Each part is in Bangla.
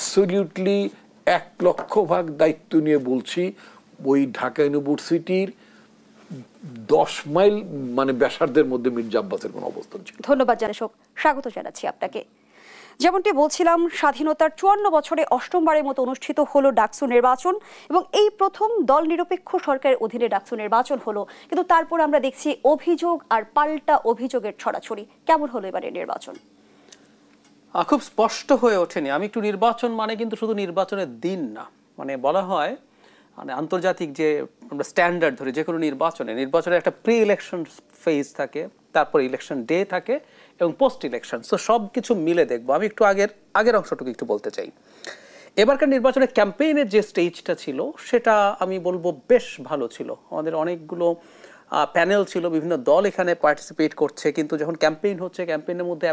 অ্যাবসলিউটলি 1,00,000 দায়িত্ব নিয়ে বলছি, ওই ঢাকা ইউনিভার্সিটির 10 মাইল মানে ব্যাসার্ধের মধ্যে মির্জা আব্বাসের কোনো অবস্থান ছিল। ধন্যবাদ জানেশক, স্বাগত জানাচ্ছি আপনাকে। যেমনটি বলছিলাম, স্বাধীনতার 54 বছরে অষ্টমবারের মতো অনুষ্ঠিত হলো ডাকসু নির্বাচন এবং এই প্রথম দল নিরপেক্ষ সরকারের অধীনে ডাকসু নির্বাচন হলো। কিন্তু তারপর আমরা দেখছি অভিযোগ আর পাল্টা অভিযোগের ছড়াছড়ি। কেমন হলো এবারের নির্বাচন? খুব স্পষ্ট হয়ে ওঠেনি। আমি একটু নির্বাচন মানে কিন্তু শুধু নির্বাচনের দিন না, মানে বলা হয় মানে আন্তর্জাতিক যে আমরা স্ট্যান্ডার্ড ধরে যে কোনো নির্বাচনের একটা প্রি ইলেকশন ফেজ থাকে, তারপর ইলেকশন ডে থাকে এবং পোস্ট ইলেকশন। সো সব কিছু মিলে দেখবো। আমি একটু আগের অংশটুকু একটু বলতে চাই। এবারকার নির্বাচনের ক্যাম্পেইনের যে স্টেজটা ছিল সেটা আমি বলবো বেশ ভালো ছিল। আমাদের অনেকগুলো প্যানেল ছিল, বিভিন্ন দল এখানে পার্টিসিপেট করছে, কিন্তু যখন ক্যাম্পেইন হচ্ছে ক্যাম্পেইনের মধ্যে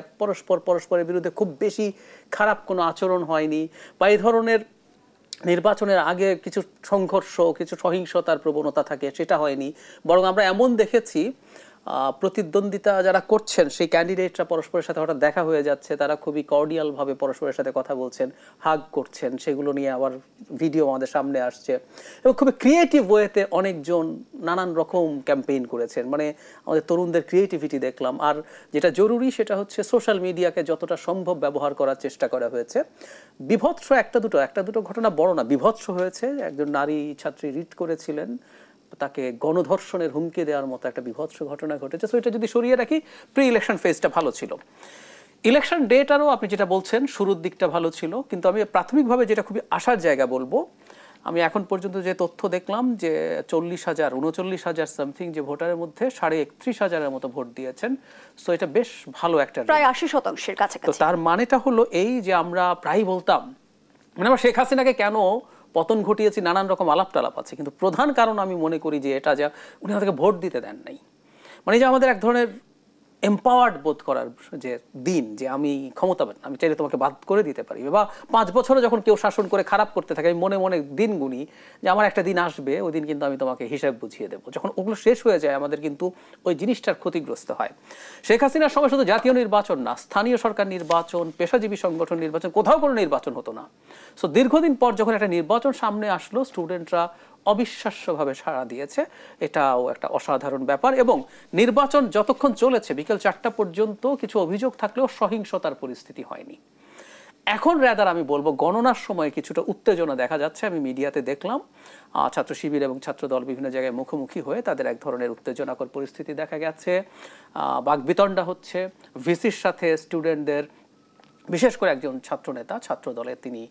পরস্পরের বিরুদ্ধে খুব বেশি খারাপ কোনো আচরণ হয়নি, বা এই ধরনের নির্বাচনের আগে কিছু সংঘর্ষ, কিছু সহিংসতার প্রবণতা থাকে সেটা হয়নি। বরং আমরা এমন দেখেছি প্রতিদ্বন্দ্বিতা যারা করছেন সেই ক্যান্ডিডেটরা পরস্পরের সাথে হঠাৎ দেখা হয়ে যাচ্ছে, তারা খুবই কর্ডিয়ালভাবে পরস্পরের সাথে কথা বলছেন, হাগ করছেন, সেগুলো নিয়ে আবার ভিডিও আমাদের সামনে আসছে এবং খুবই ক্রিয়েটিভ ওয়েতে অনেকজন নানান রকম ক্যাম্পেইন করেছেন। মানে আমাদের তরুণদের ক্রিয়েটিভিটি দেখলাম। আর যেটা জরুরি সেটা হচ্ছে সোশ্যাল মিডিয়াকে যতটা সম্ভব ব্যবহার করার চেষ্টা করা হয়েছে। বিভৎস একটা দুটো ঘটনা, বড় না, বিভৎস হয়েছে। একজন নারী ছাত্রী রিট করেছিলেন, তাকে গণধর্ষণের হুমকি দেওয়ার মতো একটা বিভৎস ঘটনা ঘটেছে। সো এটা যদি সরিয়ে রাখি, প্রি ইলেকশন ফেজটা ভালো ছিল। ইলেকশন ডেটারও আপনি যেটা বলছেন শুরুর দিকটা ভালো ছিল, কিন্তু আমি প্রাথমিকভাবে যেটা খুবই আশার জায়গা বলবো, আমি এখন পর্যন্ত যে তথ্য দেখলাম যে 39,000 সামথিং যে ভোটারের মধ্যে 31,500-এর মতো ভোট দিয়েছেন। সো এটা বেশ ভালো একটা, প্রায় 80% কাছাকাছি। তো তার মানেটা হলো এই যে আমরা প্রায় বলতাম, মানে আমরা শেখ হাসিনাকে কেন পতন ঘটিয়েছি, নানান রকম আলাপ টালাপ আছে, কিন্তু প্রধান কারণ আমি মনে করি যে এটা যে উনি আমাদেরকে ভোট দিতে দেন নাই। মানে যে আমাদের এক ধরনের এম্পাওয়ার্ড বোধ করার যে দিন, যে আমি ক্ষমতাবান, আমি চাইলে তোমাকে বাদ করে দিতে পারি, বা 5 বছরে যখন কেউ শাসন করে খারাপ করতে থাকে আমি মনে মনে দিন গুনি যে আমার একটা দিন আসবে, ওই দিন কিন্তু আমি তোমাকে হিসাব বুঝিয়ে দেবো। যখন ওগুলো শেষ হয়ে যায় আমাদের কিন্তু ওই জিনিসটার ক্ষতিগ্রস্ত হয়। শেখ হাসিনার সময় শুধু জাতীয় নির্বাচন না, স্থানীয় সরকার নির্বাচন, পেশাজীবী সংগঠন নির্বাচন, কোথাও কোনো নির্বাচন হতো না। সো দীর্ঘদিন পর যখন একটা নির্বাচন সামনে আসলো, স্টুডেন্টরা অবিশ্বাস্যভাবে সাড়া দিয়েছে। এটাও একটা অসাধারণ ব্যাপার। এবং নির্বাচন যতক্ষণ চলেছে বিকেল 4টা পর্যন্ত কিছু অভিযোগ থাকলেও সহিংসতার পরিস্থিতি হয়নি। এখন রাদার আমি বলবো গণনার সময় কিছুটা উত্তেজনা দেখা যাচ্ছে। আমি মিডিয়াতে দেখলাম ছাত্র শিবির এবং ছাত্রদল বিভিন্ন জায়গায় মুখোমুখি হয়ে তাদের এক ধরনের উত্তেজনাকর পরিস্থিতি দেখা গেছে, বাকবিতণ্ডা হচ্ছে ভিসির সাথে স্টুডেন্টদের। বিশেষ করে একজন ছাত্রনেতা ছাত্রদলের, তিনি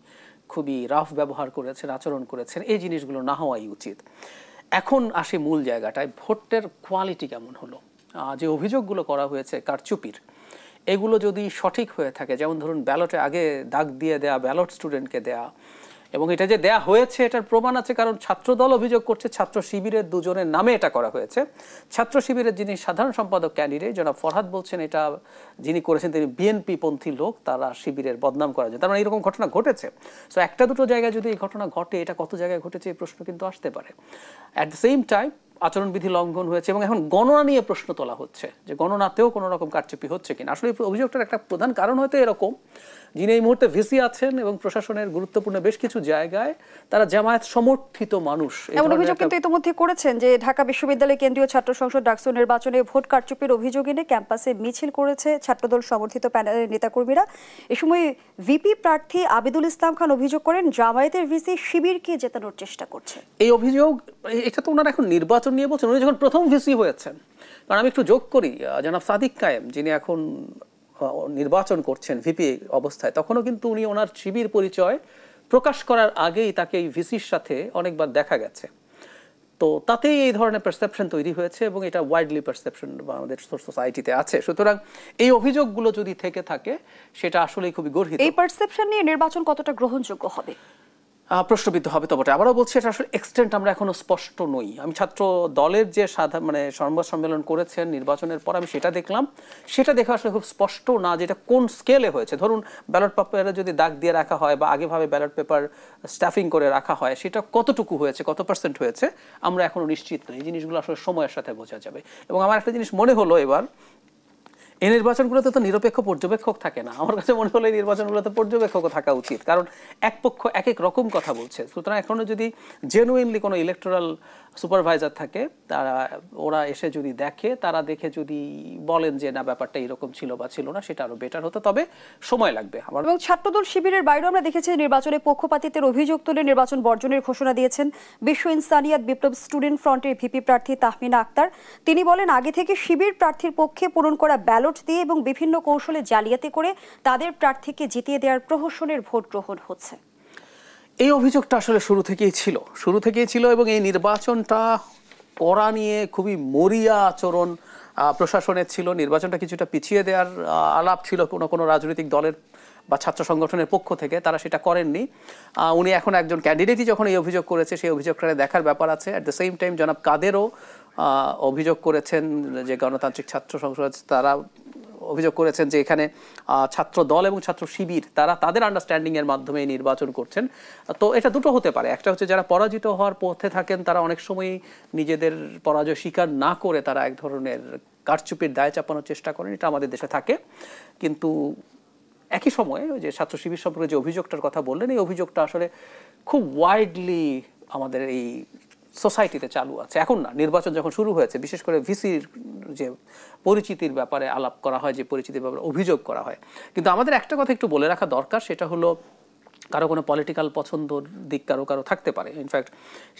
খুবই রাফ ব্যবহার করেছেন, আচরণ করেছেন। এই জিনিসগুলো না হওয়াই উচিত। এখন আসি মূল জায়গাটায়, ভোটের কোয়ালিটি কেমন হলো। যে অভিযোগগুলো করা হয়েছে কারচুপির, এগুলো যদি সঠিক হয়ে থাকে, যেমন ধরুন ব্যালটে আগে দাগ দিয়ে দেয়া, ব্যালট স্টুডেন্টকে দেয়া, এবং এটা যে দেয়া হয়েছে এটার প্রমাণ আছে, কারণ ছাত্রদল অভিযোগ করছে ছাত্র শিবিরের 2 জনের নামে এটা করা হয়েছে। ছাত্র শিবিরের যিনি সাধারণ সম্পাদক ক্যান্ডিডেট জনাব ফরহাদ বলছেন এটা যিনি করেছেন তিনি বিএনপি পন্থী লোক, তারা শিবিরের বদনাম করার জন্য। তার মানে এরকম ঘটনা ঘটেছে। সো একটা দুটো জায়গায় যদি এই ঘটনা ঘটে, এটা কত জায়গায় ঘটেছে এই প্রশ্ন কিন্তু আসতে পারে। অ্যাট দ্য সেম টাইম আচরণবিধি লঙ্ঘন হয়েছে এবং এখন গণনা নিয়ে প্রশ্ন তোলা হচ্ছে যে গণনাতেও কোনো রকম কারচুপি হচ্ছে কিনা। আসলে এই অভিযোগটার একটা প্রধান কারণ হয়তো এরকম, যিনি এই মুহূর্তে ভিসি আছেন এবং প্রশাসনের গুরুত্বপূর্ণ বেশ কিছু জায়গায় তারা জামায়াত সমর্থিত মানুষ। এমন অভিযোগ কিন্তু ইতিমধ্যে করেছেন যে ঢাকা বিশ্ববিদ্যালয় কেন্দ্রীয় ছাত্র সংসদ ডাকসু নির্বাচনে ভোট কারচুপির অভিযোগ এনে ক্যাম্পাসে মিছিল করেছে ছাত্রদল সমর্থিত প্যানেলের নেতাকর্মীরা। এ সময় ভিপি প্রার্থী আবিদুল ইসলাম খান অভিযোগ করেন জামায়াতের ভিসি শিবিরকে জেতানোর চেষ্টা করছে। এই অভিযোগ, এটা তো ওনারা এখন নির্বাচন নিয়ে বলছেন, উনি যখন প্রথম ভিসি হয়েছেন। কারণ আমি একটু যোগ করি, জনাব সাদিক কায়েম যিনি এখন নির্বাচন করছেন ভিপি অবস্থায়, তখনও কিন্তু উনি ওনার শিবির পরিচয় প্রকাশ করার আগেই তাকে এই ভিসির সাথে অনেকবার দেখা গেছে। তো তাতেই এই ধরনের পারসেপশন তৈরি হয়েছে এবং এটা ওয়াইডলি পারসেপশন আমাদের সোসাইটিতে আছে। সুতরাং এই অভিযোগগুলো যদি থেকে থাকে সেটা আসলেই খুবই গর্হিত। এই পারসেপশন নিয়ে নির্বাচন কতটা গ্রহণযোগ্য হবে? প্রশ্নবিদ্ধ হবে তো বটে। আবারও বলছি, এটা আসলে এক্সটেন্ট আমরা এখনো স্পষ্ট নই। আমি ছাত্র দলের যে সংবাদ সম্মেলন করেছেন নির্বাচনের পর, আমি সেটা দেখলাম। সেটা দেখে আসলে খুব স্পষ্ট না যে এটা কোন স্কেলে হয়েছে। ধরুন ব্যালট পেপারে যদি দাগ দিয়ে রাখা হয় বা আগেভাবে ব্যালট পেপার স্টাফিং করে রাখা হয়, সেটা কতটুকু হয়েছে, কত পার্সেন্ট হয়েছে, আমরা এখনো নিশ্চিত নই। এই জিনিসগুলো আসলে সময়ের সাথে বোঝা যাবে। এবং আমার একটা জিনিস মনে হলো এবার, এই নির্বাচনগুলোতে তো নিরপেক্ষ পর্যবেক্ষক থাকে না। আমার কাছে মনে হলো এই নির্বাচনগুলোতে পর্যবেক্ষকও থাকা উচিত, কারণ এক পক্ষ এক এক রকম কথা বলছে। সুতরাং এখনো যদি জেনুইনলি কোনো ইলেকটোরাল সুপারভাইজার থাকে, ওরা এসে যদি দেখে, তারা দেখে যদি বলেন যে না ব্যাপারটা এরকম ছিল বা ছিল না, সেটা আরো বেটার হতো, তবে সময় লাগবে। এবং ছাত্রদল শিবিরের বাইরেও আমরা দেখেছি নির্বাচনে পক্ষপাতিত্বের অভিযোগ তুলে নির্বাচন বর্জনের ঘোষণা দিয়েছেন বিশ্ব ইনসানিয়াত বিপ্লব স্টুডেন্ট ফ্রন্টের ভিপি প্রার্থী তাহমিনা আক্তার। তিনি বলেন আগে থেকে শিবির প্রার্থীর পক্ষে পূরণ করা ব্যালট দিয়ে এবং বিভিন্ন কৌশলে জালিয়াতি করে তাদের প্রার্থীকে জিতিয়ে দেওয়ার প্রহসনের ভোট গ্রহণ হচ্ছে। এই অভিযোগটা আসলে শুরু থেকেই ছিল এবং এই নির্বাচনটা করা নিয়ে খুবই মরিয়া আচরণ প্রশাসনের ছিল। নির্বাচনটা কিছুটা পিছিয়ে দেওয়ার আলাপ ছিল কোনো রাজনৈতিক দলের বা ছাত্র সংগঠনের পক্ষ থেকে, তারা সেটা করেননি। উনি এখন একজন ক্যান্ডিডেটই যখন এই অভিযোগ করেছে, সেই অভিযোগটা দেখার ব্যাপার আছে। অ্যাট দ্য সেম টাইম জনাব কাদেরও অভিযোগ করেছেন যে গণতান্ত্রিক ছাত্র সংসদ, তারা অভিযোগ করেছেন যে এখানে ছাত্র দল এবং ছাত্র শিবির তারা তাদের আন্ডারস্ট্যান্ডিং এর মাধ্যমে নির্বাচন করছেন। তো এটা দুটো হতে পারে, একটা হচ্ছে যারা পরাজিত হওয়ার পথে থাকেন তারা অনেক সময় নিজেদের পরাজয় স্বীকার না করে তারা এক ধরনের কারচুপির দায় চাপানোর চেষ্টা করেন, এটা আমাদের দেশে থাকে। কিন্তু একই সময়ে ওই যে ছাত্র শিবির সম্পর্কে যে অভিযোগটার কথা বললেন, এই অভিযোগটা আসলে খুব ওয়াইডলি আমাদের এই সোসাইটিতে চালু আছে। এখন না, নির্বাচন যখন শুরু হয়েছে, বিশেষ করে ভিসির যে পরিচিতির ব্যাপারে আলাপ করা হয়, যে পরিচিতির ব্যাপারে অভিযোগ করা হয়। কিন্তু আমাদের একটা কথা একটু বলে রাখা দরকার, সেটা হলো কারো কোনো পলিটিক্যাল পছন্দর দিক কারো থাকতে পারে। ইনফ্যাক্ট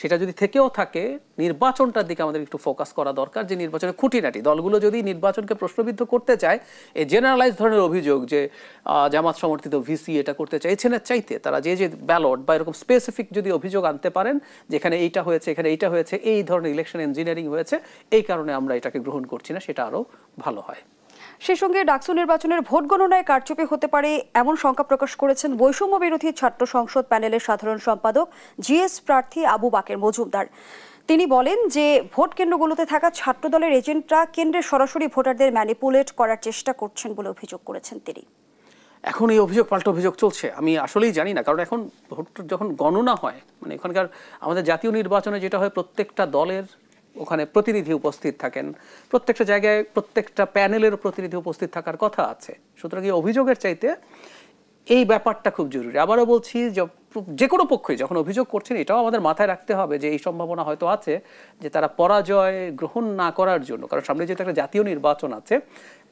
সেটা যদি থেকেও থাকে, নির্বাচনটার দিকে আমাদের একটু ফোকাস করা দরকার, যে নির্বাচনের খুঁটিনাটি দলগুলো যদি নির্বাচনকে প্রশ্নবিদ্ধ করতে চায়, এই জেনারেলাইজ ধরনের অভিযোগ যে জামাত সমর্থিত ভিসি এটা করতে চাইছেনের চাইতে তারা যে ব্যালট বা এরকম স্পেসিফিক যদি অভিযোগ আনতে পারেন, যেখানে এইটা হয়েছে, এখানে এইটা হয়েছে, এই ধরনের ইলেকশন ইঞ্জিনিয়ারিং হয়েছে, এই কারণে আমরা এটাকে গ্রহণ করছি না, সেটা আরও ভালো হয়। সেই সঙ্গে ডাকসু নির্বাচনের ভোট গণনায় কারচুপি হতে পারে এমন শঙ্কা প্রকাশ করেছেন বৈষম্য বিরোধী ছাত্র সংসদ প্যানেলের সাধারণ সম্পাদক জিএস প্রার্থী আবু বাকের মজুমদার। তিনি বলেন যে ভোট কেন্দ্রগুলোতে থাকা ছাত্র দলের এজেন্টরা কেন্দ্রে সরাসরি ভোটারদের ম্যানিপুলেট করার চেষ্টা করছেন বলে অভিযোগ করেছেন তিনি। এখন এই অভিযোগ পাল্টা অভিযোগ চলছে, আমি আসলেই জানি না, কারণ এখন ভোট যখন গণনা হয়, মানে এখানকার আমাদের জাতীয় নির্বাচনে যেটা হয়, প্রত্যেকটা দলের ওখানে প্রতিনিধি উপস্থিত থাকেন, প্রত্যেকটা জায়গায় প্রত্যেকটা প্যানেলের প্রতিনিধি উপস্থিত থাকার কথা আছে। সুতরাং এই অভিযোগের চাইতে এই ব্যাপারটা খুব জরুরি। আবারও বলছি, যে কোনো পক্ষই যখন অভিযোগ করছেন, এটাও আমাদের মাথায় রাখতে হবে যে এই সম্ভাবনা হয়তো আছে যে তারা পরাজয় গ্রহণ না করার জন্য, কারণ সামনে যেহেতু একটা জাতীয় নির্বাচন আছে,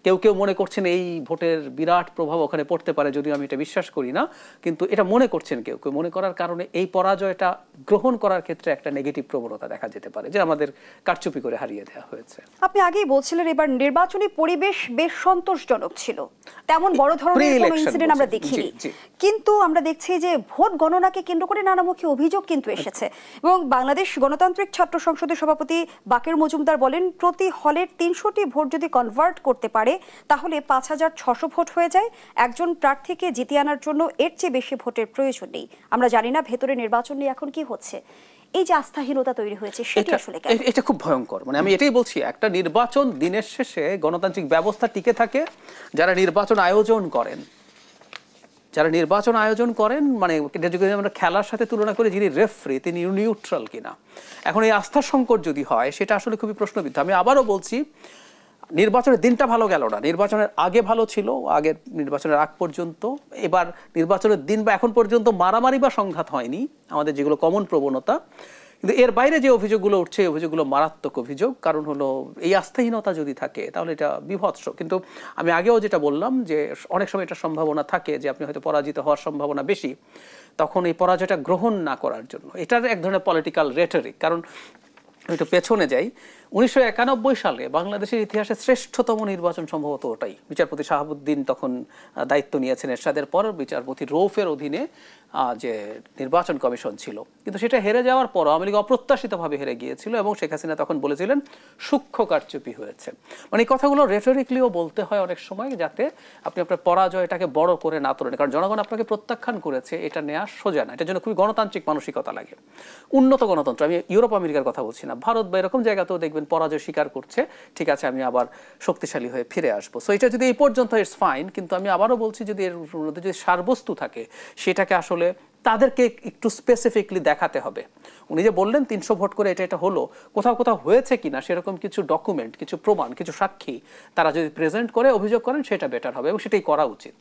কেউ মনে করছেন এই ভোটের বিরাট প্রভাব ওখানে পড়তে পারে, যদিও আমি এটা বিশ্বাস করি না, কিন্তু এটা মনে করছেন কেউ মনে করার কারণে এই পরাজয়টা গ্রহণ করার ক্ষেত্রে একটা নেগেটিভ প্রবণতা দেখা যেতে পারে, যে আমাদের কারচুপি করে হারিয়ে দেওয়া হয়েছে। আপনি আগেই বলছিলেন এবার নির্বাচনী পরিবেশ বেশ সন্তোষজনক ছিল, তেমন বড় ধরনের কোনো ইনসিডেন্ট আমরা দেখিনি, কিন্তু আমরা দেখছি যে ভোট গণনাকে কেন্দ্র করে নানামুখী অভিযোগ কিন্তু এসেছে। এবং বাংলাদেশ গণতান্ত্রিক ছাত্র সংসদের সভাপতি বাকের মজুমদার বলেন, প্রতি হলের 300টি ভোট যদি কনভার্ট করতে পারে তাহলে 5600 ভোট হয়ে যায়। একজন প্রার্থীকে জিতিয়ে আনার জন্য এর চেয়ে বেশি ভোটের প্রয়োজন নেই। আমরা জানি না ভেতরে নির্বাচন নিয়ে এখন কি হচ্ছে, এই যে আস্থাহীনতা তৈরি হয়েছে সেটা আসলে এটা খুব ভয়ঙ্কর। মানে আমি এটাই বলছি, একটা নির্বাচন দিনের শেষে গণতান্ত্রিক ব্যবস্থা টিকে থাকে যারা নির্বাচন আয়োজন করেন, মানে এটা যদি আমরা খেলার সাথে তুলনা করি, যিনি রেফারি তিনি নিউট্রাল কিনা। এখন এই আস্থার সংকট যদি হয়, সেটা আসলে খুবই প্রশ্নবিদ্ধ। আমি আবারও বলছি, নির্বাচনের দিনটা ভালো গেল না, নির্বাচনের আগে ভালো ছিল, আগের নির্বাচনের আগ পর্যন্ত। এবার নির্বাচনের দিন বা এখন পর্যন্ত মারামারি বা সংঘাত হয়নি, আমাদের যেগুলো কমন প্রবণতা। কিন্তু এর বাইরে যে অভিযোগগুলো উঠছে, এই অভিযোগগুলো মারাত্মক অভিযোগ। কারণ হলো এই আস্থাহীনতা যদি থাকে তাহলে এটা বিভৎস। কিন্তু আমি আগেও যেটা বললাম যে অনেক সময় এটা সম্ভাবনা থাকে যে আপনি হয়তো পরাজিত হওয়ার সম্ভাবনা বেশি, তখন এই পরাজয়টা গ্রহণ না করার জন্য এটার এক ধরনের পলিটিক্যাল রেটরিক। কারণ একটু পেছনে যাই, 1991 সালে বাংলাদেশের ইতিহাসে শ্রেষ্ঠতম নির্বাচন সম্ভবত ওটাই। বিচারপতি শাহাবুদ্দিন তখন দায়িত্ব নিয়েছেন এরশাদের পর, বিচারপতি রৌফের অধীনে যে নির্বাচন কমিশন ছিল, কিন্তু সেটা হেরে যাওয়ার পর আওয়ামী লীগ অপ্রত্যাশিতভাবে হেরে গিয়েছিল এবং শেখ হাসিনা তখন বলেছিলেন সূক্ষ্ম কারচুপি হয়েছে। মানে এই কথাগুলো রেটরিক্যালিও বলতে হয় অনেক সময়, যাতে আপনি আপনার পরাজয়টাকে বড় করে না তোলেন। কারণ জনগণ আপনাকে প্রত্যাখ্যান করেছে, এটা নেওয়া সোজা না। এটার জন্য খুবই গণতান্ত্রিক মানসিকতা লাগে, উন্নত গণতন্ত্র। আমি ইউরোপ আমেরিকার কথা বলছি না, ভারত বা এরকম জায়গাতেও দেখবেন পরাজয় স্বীকার করছে, ঠিক আছে আমি আবার শক্তিশালী হয়ে ফিরে আসবো। সো এটা যদি এই পর্যন্ত ইটস ফাইন, কিন্তু আমি আবারও বলছি, যদি এর মধ্যে যদি সারবস্তু থাকে, সেটাকে আসলে তাদেরকে একটু স্পেসিফিকলি দেখাতে হবে। উনি যে বললেন 300 ভোট করে এটা হলো, কোথাও কোথাও হয়েছে কিনা সেরকম কিছু ডকুমেন্ট, কিছু প্রমাণ, কিছু সাক্ষী তারা যদি প্রেজেন্ট করে অভিযোগ করেন সেটা বেটার হবে এবং সেটাই করা উচিত।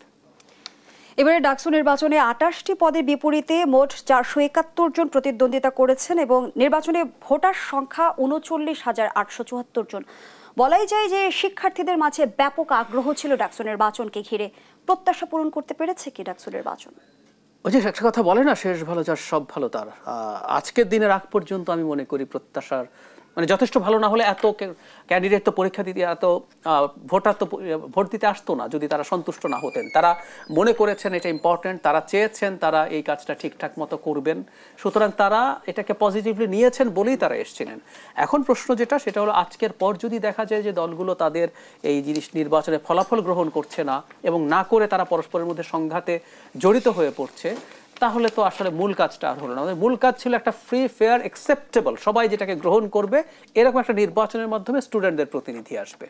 এবারে ডাকসু নির্বাচনে 28টি পদের বিপরীতে মোট 471 জন প্রতিদ্বন্দ্বিতা করেছেন এবং নির্বাচনে ভোটার সংখ্যা 39,874 জন। বলাই যায় যে শিক্ষার্থীদের মাঝে ব্যাপক আগ্রহ ছিল ডাকসু নির্বাচনকে ঘিরে। প্রত্যাশা পূরণ করতে পেরেছে কি ডাকসু নির্বাচন? ওই যে একটা কথা বলে না, শেষ ভালো যার সব ভালো তার। আজকের দিনের আগ পর্যন্ত আমি মনে করি প্রত্যাশার মানে যথেষ্ট ভালো না হলে এত ক্যান্ডিডেট তো পরীক্ষা দিতে, এত ভোটার তো ভোট দিতে আসতো না যদি তারা সন্তুষ্ট না হতেন। তারা মনে করেছেন এটা ইম্পর্টেন্ট, তারা চেয়েছেন তারা এই কাজটা ঠিকঠাক মতো করবেন, সুতরাং তারা এটাকে পজিটিভলি নিয়েছেন বলেই তারা এসেছিলেন। এখন প্রশ্ন যেটা সেটা হলো আজকের পর যদি দেখা যায় যে দলগুলো তাদের এই জিনিস নির্বাচনে ফলাফল গ্রহণ করছে না এবং না করে তারা পরস্পরের মধ্যে সংঘাতে জড়িত হয়ে পড়ছে, তাহলে তো আসলে মূল কাজটা আর হলো না। আমাদের মূল কাজ ছিল একটা ফ্রি, ফেয়ার, অ্যাকসেপ্টেবল, সবাই যেটাকে গ্রহণ করবে এরকম একটা নির্বাচনের মাধ্যমে স্টুডেন্টদের প্রতিনিধি আসবে।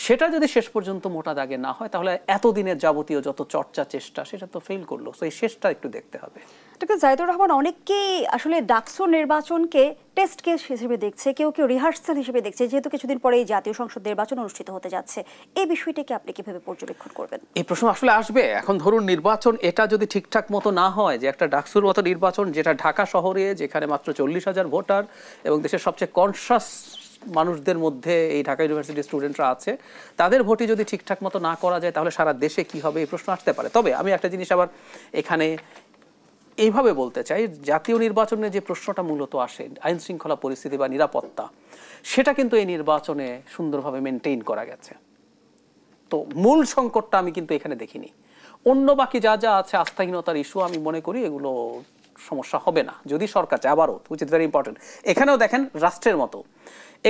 সেটা যদি শেষ পর্যন্ত মোটা দাগে না হয় তাহলে এতদিনের যাবতীয় যত চর্চা চেষ্টা সেটা তো ফেল করলো। তো এই শেষটা একটু দেখতে হবে। ডক্টর জাহিদুর রহমান, অনেকেই আসলে ডাকসু নির্বাচনকে টেস্ট কেস হিসেবে দেখছে, কেউ কেউ রিহার্সাল হিসেবে দেখছে, যেহেতু কিছুদিন পরে এই জাতীয় সংসদ নির্বাচন অনুষ্ঠিত হতে যাচ্ছে। এই বিষয়টাকে আপনি কিভাবে পর্যবেক্ষণ করবেন? এই প্রশ্ন আসলে আসবে। এখন ধরুন নির্বাচন এটা যদি ঠিকঠাক মতো না হয়, যে একটা ডাকসুর মতো নির্বাচন যেটা ঢাকা শহরে, যেখানে মাত্র 40,000 ভোটার এবং দেশের সবচেয়ে কনসাস মানুষদের মধ্যে এই ঢাকা ইউনিভার্সিটির স্টুডেন্টরা আছে, তাদের ভোটই যদি ঠিকঠাক মতো না করা যায় তাহলে সারা দেশে কি হবে এই প্রশ্ন আসতে পারে। তবে আমি একটা জিনিস আবার এখানে এইভাবে বলতে চাই, জাতীয় নির্বাচনে যে প্রশ্নটা মূলত আসে আইন শৃঙ্খলা পরিস্থিতি বা নিরাপত্তা, সেটা কিন্তু এই নির্বাচনে সুন্দরভাবে মেনটেইন করা গেছে। তো মূল সংকটটা আমি কিন্তু এখানে দেখিনি। অন্য বাকি যা যা আছে আস্থাহীনতার ইস্যু, আমি মনে করি এগুলো সমস্যা হবে না যদি সরকার চায়। আবারও উইচ ইজ ভেরি ইম্পর্টেন্ট, এখানেও দেখেন রাষ্ট্রের মতো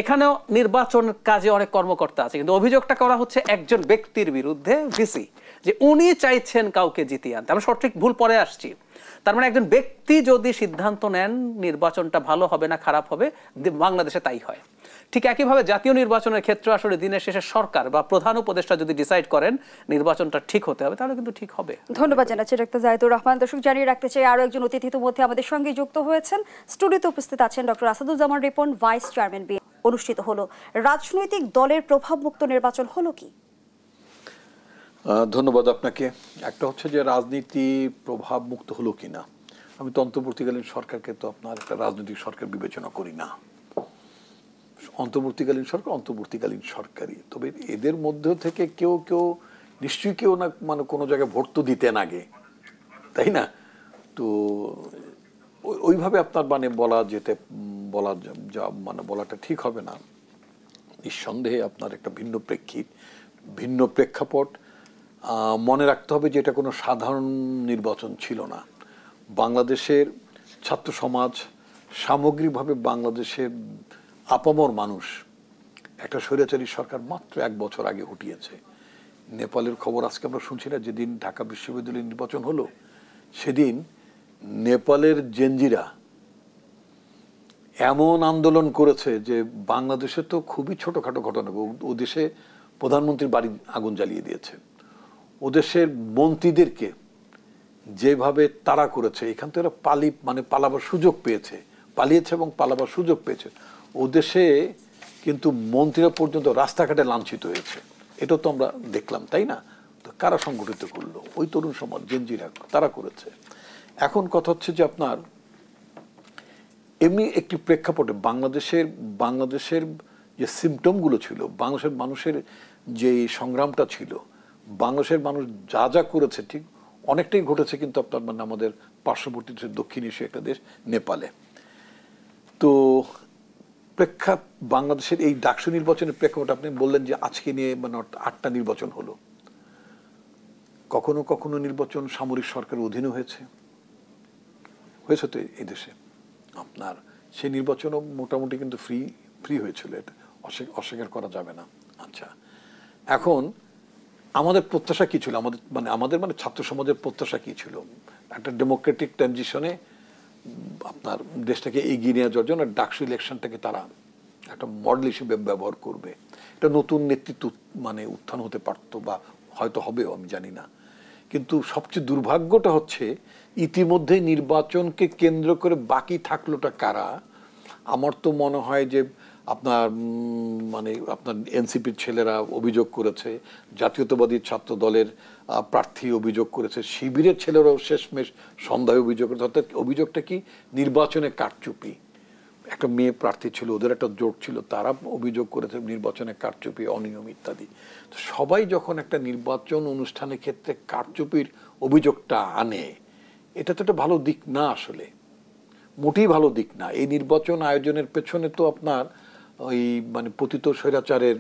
এখানেও নির্বাচন কাজে অনেক কর্মকর্তা আছে, কিন্তু অভিযোগটা করা হচ্ছে একজন ব্যক্তির বিরুদ্ধে, ভিসি, যে উনি চাইছেন কাউকে জিতিয়ে আনতে। আমরা সঠিক ভুল পরে আসছি। তার মানে একজন ব্যক্তি যদি সিদ্ধান্ত নেন নির্বাচনটা ভালো হবে না খারাপ হবে, বাংলাদেশে তাই হয়। ঠিক একইভাবে জাতীয় নির্বাচনের ক্ষেত্রে আসলে দিনের শেষে সরকার বা প্রধান উপদেষ্টা যদি ডিসাইড করেন নির্বাচনটা ঠিক হতে হবে, তাহলে কিন্তু ঠিক হবে। ধন্যবাদ জানাচ্ছি ডক্টর জাহিদুর রহমান। দর্শক, জানিয়ে রাখতে চাই আরো একজন অতিথি ইতিমধ্যে আমাদের সঙ্গে যুক্ত হয়েছেন। স্টুডিওতে উপস্থিত আছেন doctor Asaduzzaman Ripon, vice chairman. অনুষ্ঠিত হলো রাজনৈতিক দলের প্রভাবমুক্ত নির্বাচন হলো কি? ধন্যবাদ আপনাকে। একটা হচ্ছে যে রাজনীতি প্রভাব মুক্ত হলো কিনা, আমি তো অন্তর্বর্তীকালীন সরকারকে তো আপনার একটা রাজনৈতিক সরকার বিবেচনা করি না। অন্তর্বর্তীকালীন সরকার অন্তর্বর্তীকালীন সরকারই। তবে এদের মধ্য থেকে কেউ কেউ নিশ্চয়ই কেউ না মানে কোনো জায়গায় ভোট তো দিতেন আগে, তাই না? তো ওইভাবে আপনার মানে বলাটা ঠিক হবে না। নিঃসন্দেহে আপনার একটা ভিন্ন প্রেক্ষাপট। মনে রাখতে হবে যে এটা কোনো সাধারণ নির্বাচন ছিল না। বাংলাদেশের ছাত্র সমাজ, সামগ্রিকভাবে বাংলাদেশের আপামর মানুষ একটা স্বৈরাচারী সরকার মাত্র 1 বছর আগে হটিয়েছে। নেপালের খবর আজকে আমরা শুনছি না, যেদিন ঢাকা বিশ্ববিদ্যালয়ের নির্বাচন হলো সেদিন নেপালের জেনজিরা এমন আন্দোলন করেছে যে বাংলাদেশে তো খুবই ছোটখাটো ঘটনা। ও দেশে প্রধানমন্ত্রীর বাড়ি আগুন জ্বালিয়ে দিয়েছে, ও দেশের মন্ত্রীদেরকে যেভাবে তাড়া করেছে, এখান থেকে ওরা পালাবার সুযোগ পেয়েছে, পালিয়েছে এবং পালাবার সুযোগ পেয়েছে। ও দেশে কিন্তু মন্ত্রীরা পর্যন্ত রাস্তাঘাটে লাঞ্ছিত হয়েছে। এটা তো আমরা দেখলাম, তাই না? তো কারা সংগঠিত করলো? ওই তরুণ সমাজ, জেনজিরা, তারা করেছে। এখন কথা হচ্ছে যে আপনার এমনি একটি প্রেক্ষাপটে বাংলাদেশের যে সিমটমগুলো ছিল, বাংলাদেশের মানুষের যে সংগ্রামটা ছিল, বাংলাদেশের মানুষ যা যা করেছে ঠিক অনেকটাই ঘটেছে কিন্তু আপনার মানে আমাদের পার্শ্ববর্তী দক্ষিণ এশিয়া একটা দেশ নেপালে। তো বাংলাদেশের এই ডাকসু নির্বাচনের প্রেক্ষাপট আপনি বললেন যে আজকে নিয়ে মানে 8টা নির্বাচন হলো। কখনো কখনো নির্বাচন সামরিক সরকারের অধীনে হয়েছে তো এই দেশে আপনার সেই নির্বাচনও মোটামুটি কিন্তু ফ্রি হয়েছিল, এটা অস্বীকার করা যাবে না। আচ্ছা, এখন আমাদের প্রত্যাশা কি ছিল? আমাদের ছাত্র সমাজের প্রত্যাশা কি ছিল? একটা ডেমোক্রেটিক ট্রানজিশনে আপনার দেশটাকে এগিয়ে নিয়ে যাওয়ার জন্য ডাকসু ইলেকশনটাকে তারা একটা মডেল হিসেবে ব্যবহার করবে। এটা নতুন নেতৃত্ব উত্থান হতে পারতো বা হয়তো হবেও, আমি জানি না। কিন্তু সবচেয়ে দুর্ভাগ্যটা হচ্ছে ইতিমধ্যে নির্বাচনকে কেন্দ্র করে বাকি থাকলোটা কারা? আমার তো মনে হয় যে আপনার মানে আপনার এনসিপির ছেলেরা অভিযোগ করেছে, জাতীয়তাবাদী ছাত্র দলের প্রার্থী অভিযোগ করেছে, শিবিরের ছেলেরাও শেষমেশ সন্ধ্যায় অভিযোগ করেছে। অর্থাৎ অভিযোগটা কি? নির্বাচনে কারচুপি। একটা মেয়ে প্রার্থী ছিল, ওদের একটা জোট ছিল, তারা অভিযোগ করেছে নির্বাচনে কারচুপি, অনিয়ম ইত্যাদি। তো সবাই যখন একটা নির্বাচন অনুষ্ঠানের ক্ষেত্রে কারচুপির অভিযোগটা আনে, এটা তো একটা ভালো দিক না, আসলে মোটেই ভালো দিক না। এই নির্বাচন আয়োজনের পেছনে তো আপনার ওই মানে পতিত স্বৈরাচারের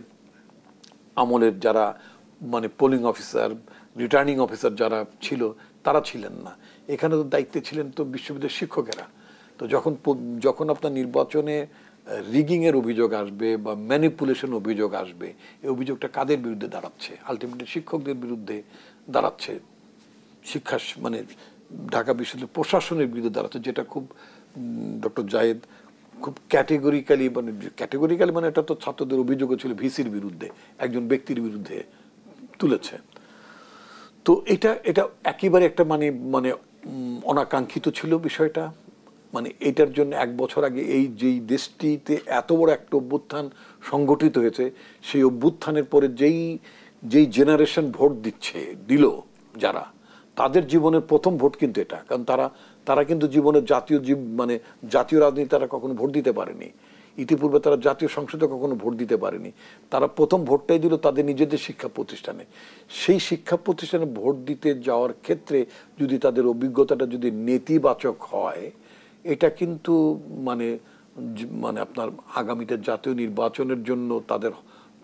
আমলের যারা মানে পোলিং অফিসার, রিটার্নিং অফিসার যারা ছিল, তারা ছিলেন না। এখানে তো দায়িত্বে ছিলেন তো বিশ্ববিদ্যালয়ের শিক্ষকেরা। তো যখন আপনার নির্বাচনে রিগিংয়ের অভিযোগ আসবে বা ম্যানিপুলেশন অভিযোগ আসবে, এই অভিযোগটা কাদের বিরুদ্ধে দাঁড়াচ্ছে? আলটিমেটলি শিক্ষকদের বিরুদ্ধে দাঁড়াচ্ছে, শিক্ষা মানে ঢাকা বিশ্ববিদ্যালয় প্রশাসনের বিরুদ্ধে দাঁড়াচ্ছে, যেটা খুব ডক্টর জায়েদ খুব ক্যাটেগরিক্যালি মানে এটা তো ছাত্রদের অভিযোগও ছিল ভিসির বিরুদ্ধে, একজন ব্যক্তির বিরুদ্ধে তুলেছে। তো এটা একেবারে একটা মানে অনাকাঙ্ক্ষিত ছিল বিষয়টা। মানে এটার জন্য 1 বছর আগে এই যেই দেশটিতে এত বড় একটা অভ্যুত্থান সংগঠিত হয়েছে, সেই অভ্যুত্থানের পরে যেই জেনারেশন ভোট দিল যারা, তাদের জীবনের প্রথম ভোট কিন্তু এটা। কারণ তারা কিন্তু জীবনের জাতীয় রাজনীতি তারা কখনো ভোট দিতে পারেনি, ইতিপূর্বে তারা জাতীয় সংসদে কখনো ভোট দিতে পারেনি। তারা প্রথম ভোটটাই দিল তাদের নিজেদের শিক্ষা প্রতিষ্ঠানে। সেই শিক্ষা প্রতিষ্ঠানে ভোট দিতে যাওয়ার ক্ষেত্রে যদি তাদের অভিজ্ঞতাটা যদি নেতিবাচক হয়, এটা কিন্তু মানে আপনার আগামীতে জাতীয় নির্বাচনের জন্য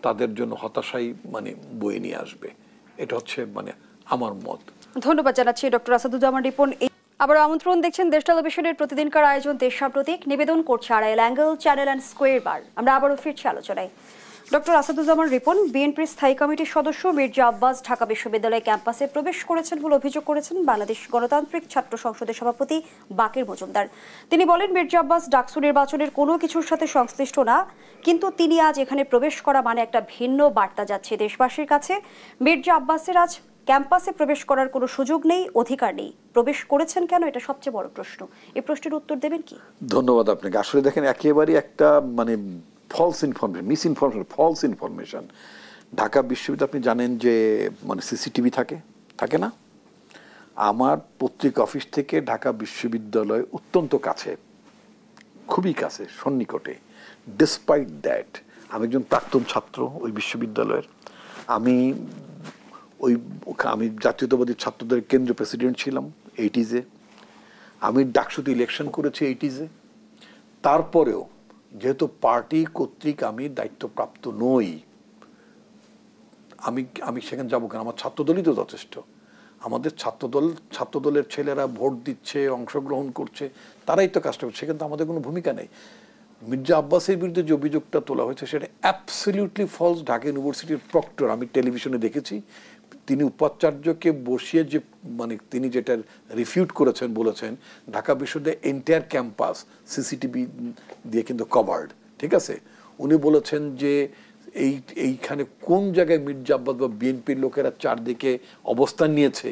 তাদের জন্য হতাশাই মানে বয়ে নিয়ে আসবে। এটা হচ্ছে মানে আমার মত। ধন্যবাদ জানাচ্ছি ডক্টর আসাদুজ্জামান রিপন। আবার আমন্ত্রণ, দেখছেন দেশ টেলিভিশনের প্রতিদিনকার আয়োজন দেশ সাম্প্রতিক, নিবেদন করছে Arail angle channel and square বার। আমরা আবারও ফিরছি আলোচনায়। ডক্টর আসাদুজ্জামান রিপন বিএনপির স্থায়ী কমিটির সদস্য মির্জা আব্বাস ঢাকা বিশ্ববিদ্যালয় ক্যাম্পাসে প্রবেশ করেছেন বলে অভিযোগ করেছেন বাংলাদেশ গণতান্ত্রিক ছাত্র সংসদের সভাপতি বাকের মজুমদার। তিনি বলেন, মির্জা আব্বাস ডাকসু নির্বাচনের কোনো কিছুর সাথে সংশ্লিষ্ট না, কিন্তু তিনি আজ এখানে প্রবেশ করা মানে একটা ভিন্ন বার্তা যাচ্ছে দেশবাসীর কাছে। মির্জা আব্বাসের আজ ক্যাম্পাসে প্রবেশ করার কোনো সুযোগ নেই, অধিকার নেই। প্রবেশ করেছেন কেন, এটা সবচেয়ে বড় প্রশ্ন। এই প্রশ্নের উত্তর দেবেন কি? ধন্যবাদ আপনাকে। আসলে দেখেন, একেবারে একটা মানে ফলস ইনফরমেশন। ঢাকা বিশ্ববিদ্যালয় আপনি জানেন যে মানে সিসিটিভি থাকে না? আমার পত্রিকা অফিস থেকে ঢাকা বিশ্ববিদ্যালয় অত্যন্ত কাছে, খুবই কাছে, সন্নিকটে। ডিসপাইট দ্যাট আমি একজন প্রাক্তন ছাত্র ওই বিশ্ববিদ্যালয়ের। আমি জাতীয়তাবাদী ছাত্রদের কেন্দ্রীয় প্রেসিডেন্ট ছিলাম 80s। আমি ডাকসুতে ইলেকশন করেছি 80s। তারপরেও যেহেতু পার্টি কর্তৃক আমি দায়িত্বপ্রাপ্ত নই, আমি সেখানে যাবো কেন? আমার ছাত্রদলই তো যথেষ্ট। আমাদের ছাত্রদলের ছেলেরা ভোট দিচ্ছে, অংশগ্রহণ করছে, তারাই তো কাজটা করছে, সেখানে তো আমাদের কোনো ভূমিকা নেই। মির্জা আব্বাসের বিরুদ্ধে যে অভিযোগটা তোলা হয়েছে সেটা অ্যাবসলিউটলি ফলস। ঢাকা ইউনিভার্সিটির প্রক্টর, আমি টেলিভিশনে দেখেছি, তিনি উপাচার্যকে বসিয়ে যে মানে তিনি যেটা রিফিউট করেছেন, বলেছেন ঢাকা বিশ্ববিদ্যালয়ের এন্টায়ার ক্যাম্পাস সিসিটিভি দিয়ে কিন্তু কভার্ড। ঠিক আছে, উনি বলেছেন যে এইখানে কোন জায়গায় মির্জা আব্বাস বা বিএনপির লোকেরা চারদিকে অবস্থান নিয়েছে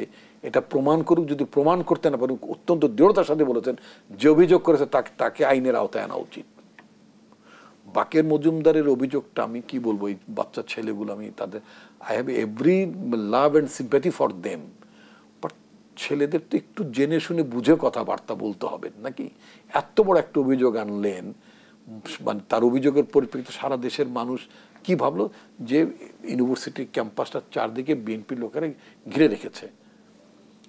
এটা প্রমাণ করুক। যদি প্রমাণ করতে না পারুক, অত্যন্ত দৃঢ়তার সাথে বলেছেন যে অভিযোগ করেছে তাকে আইনের আওতায় আনা উচিত। বাকের মজুমদারের অভিযোগটা আমি কি বলবো, এই বাচ্চা ছেলেগুলো, আমি তাদের I have every love and sympathy for them, but ছেলেদের তো একটু জেনে শুনে বুঝে কথাবার্তা বলতে হবে নাকি? এত বড় একটা অভিযোগ আনলেন, মানে তার অভিযোগের পরিপ্রেক্ষিতে সারা দেশের মানুষ কি ভাবলো যে ইউনিভার্সিটির ক্যাম্পাসটা চারদিকে বিএনপির লোকেরা ঘিরে রেখেছে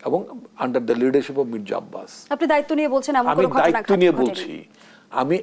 এবং under the leadership of Mirza Abbas. আপনি দায়িত্ব নিয়ে বলছেন, আমি দায়িত্ব নিয়ে বলছি। আমি